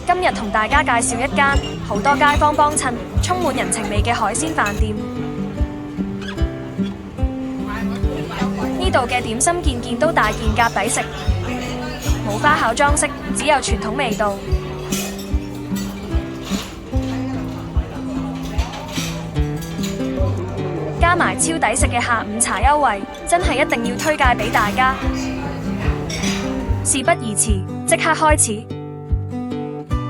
今日同大家介紹一間好多街坊幫襯、充滿人情味嘅海鮮飯店。呢度嘅點心件件都大件夾抵食，冇花巧裝飾，只有傳統味道。加埋超抵食嘅下午茶優惠，真係一定要推介俾大家。事不宜遲，即刻開始！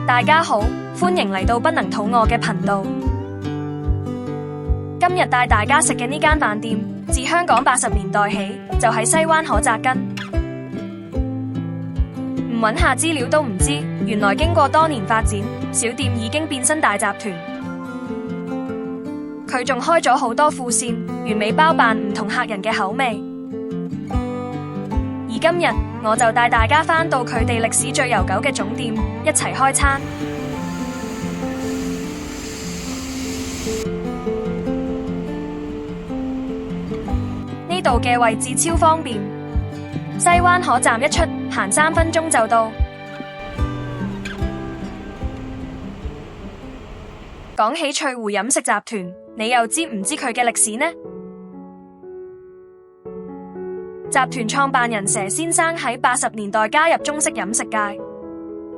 大家好，歡迎嚟到不能肚餓嘅頻道。今日帶大家食嘅呢間飯店，自香港80年代起就喺西灣河扎根。唔揾下資料都唔知，原來經過多年發展，小店已經變身大集團。佢仲開咗好多副線，完美包辦唔同客人嘅口味。而今日我就帶大家返到佢哋歷史最悠久嘅總店，一齊開餐。呢度嘅位置超方便，西灣河站一出，行3分鐘就到。講起翠湖飲食集團，你又知唔知佢嘅歷史呢？集團創辦人佘先生喺80年代加入中式飲食界。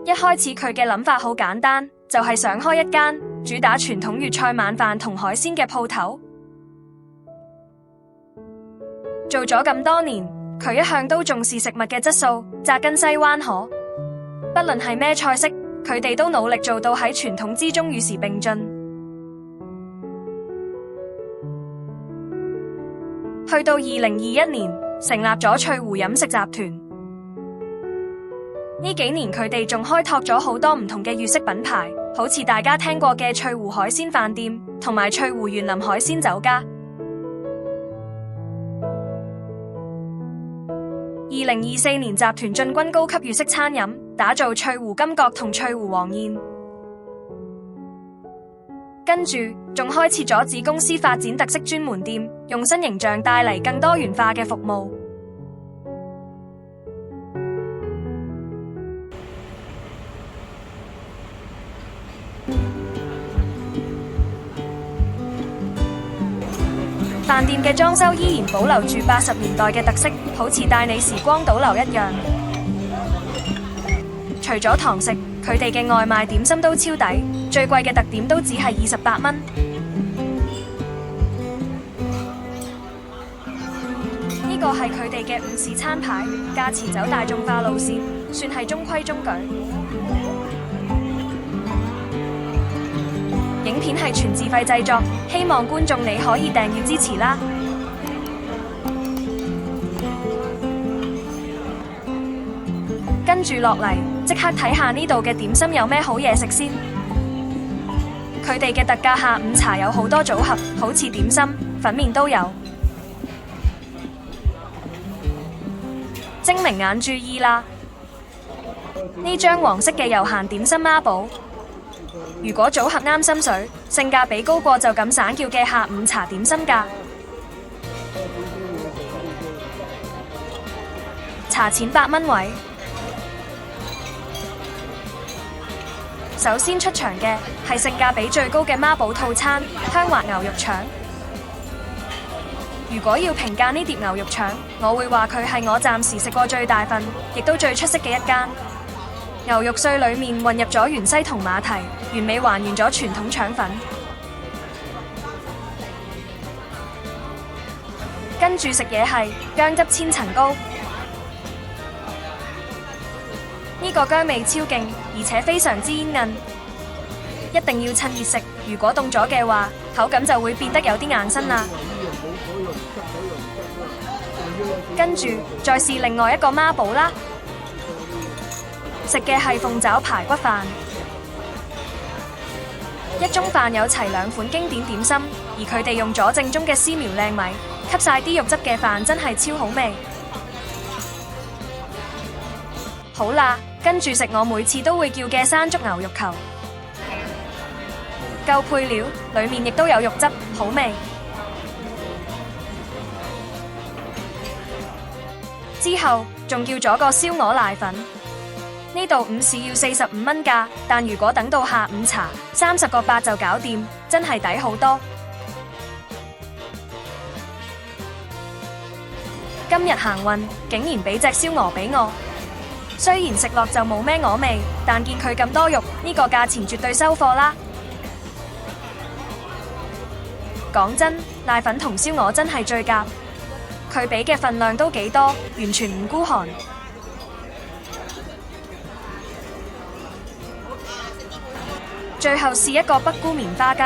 一開始佢嘅諗法好簡單，就係想開一間主打傳統粵菜晚飯同海鮮嘅鋪頭。做咗咁多年，佢一向都重視食物嘅質素，扎根西灣河。不論係咩菜式，佢哋都努力做到喺傳統之中與時並進。去到2021年，成立咗翠湖飲食集團。呢幾年佢哋仲開拓咗好多唔同嘅粵式品牌，好似大家聽過嘅翠湖海鮮飯店同埋翠湖園林海鮮酒家。2024年集團進軍高級粵式餐飲，打造翠湖金閣同翠湖黃燕。跟住仲開設咗子公司發展特色專門店，用新形象帶嚟更多元化嘅服務。飯店嘅裝修依然保留住80年代嘅特色，好似帶你時光倒流一樣。除咗堂食，佢哋嘅外賣點心都超抵，最貴嘅特點都只係28蚊。呢個係佢哋嘅午市餐牌，價錢走大眾化路線，算係中規中矩。影片係全自費製作，希望觀眾你可以訂閱支持啦。跟住落嚟，即刻睇下呢度嘅點心有咩好嘢食先。佢哋嘅特價下午茶有好多組合，好似點心、粉麵都有。精明眼注意啦！呢張黃色嘅悠閒點心孖寶，如果組合啱心水，性價比高過就咁散叫嘅下午茶點心價。茶錢8蚊位。首先出場嘅係性價比最高嘅孖寶套餐香滑牛肉腸。如果要評價呢碟牛肉腸，我會話佢係我暫時食過最大份，亦都最出色嘅一間。牛肉碎裏面混入咗芫茜同馬蹄，完美還原咗傳統腸粉。跟住食嘢係薑汁千層糕。呢個薑味超勁，而且非常之煙韌，一定要趁熱食。如果凍咗嘅話，口感就會變得有啲硬身啦。跟住再試另外一個孖寶啦，食嘅係鳳爪排骨飯。一盅飯有齊2款經典點心，而佢哋用咗正宗嘅絲苗靚米，吸晒啲肉汁嘅飯真係超好味。好啦，跟住食我每次都會叫嘅山竹牛肉球，夠配料，裏面亦都有肉汁，好味。之後仲叫咗個燒鵝瀨粉，呢度午市要45蚊價，但如果等到下午茶，30個8就搞掂，真係抵好多。今日行運，竟然俾隻燒鵝俾我。雖然食落就冇咩鵝味，但見佢咁多肉，呢個價錢絕對收貨啦。講真，瀨粉同燒鵝真係最夾，佢俾嘅份量都幾多，完全唔孤寒。最後是一個北菇棉花雞，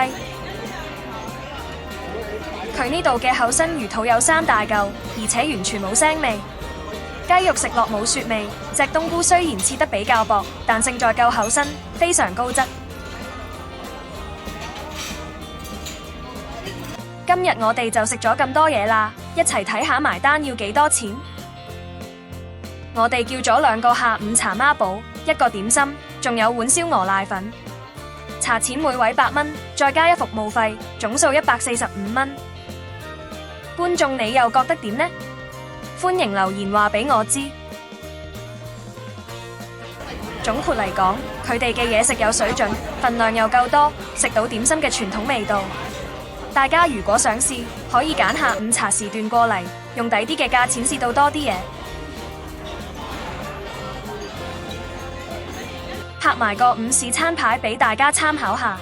佢呢度嘅厚身魚肚有3大嚿，而且完全冇腥味。雞肉食落冇雪味，隻冬菇雖然切得比較薄，但勝在夠厚身，非常高質。今日我哋就食咗咁多嘢啦，一齊睇下埋單要幾多錢。我哋叫咗2個下午茶孖寶，1個點心，仲有碗燒鵝瀨粉。茶錢每位8蚊，再加一服務費，總數145蚊。觀眾你又覺得點呢？歡迎留言話俾我知。總括嚟講，佢哋嘅嘢食有水準，份量又夠多，食到點心嘅傳統味道。大家如果想試，可以揀下午茶時段過嚟，用抵啲嘅價錢試到多啲嘢。拍埋個午市餐牌俾大家參考下。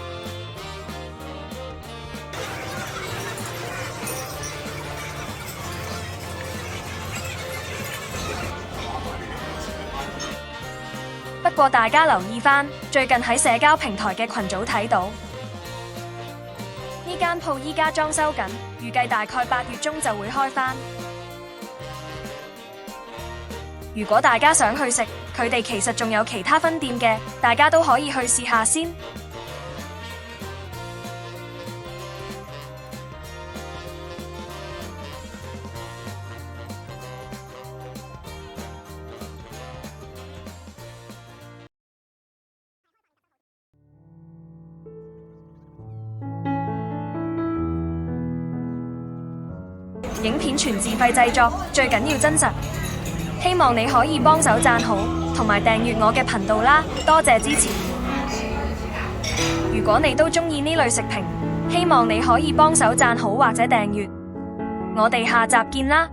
不過大家留意返，最近喺社交平台嘅群組睇到，呢間鋪依家裝修緊，預計大概8月中就會開返。如果大家想去食，佢哋其實仲有其他分店嘅，大家都可以去試下先。影片全自費製作，最緊要真實。希望你可以幫手讚好，同埋訂閱我嘅頻道啦，多謝支持。如果你都鍾意呢類食評，希望你可以幫手讚好或者訂閱。我哋下集見啦！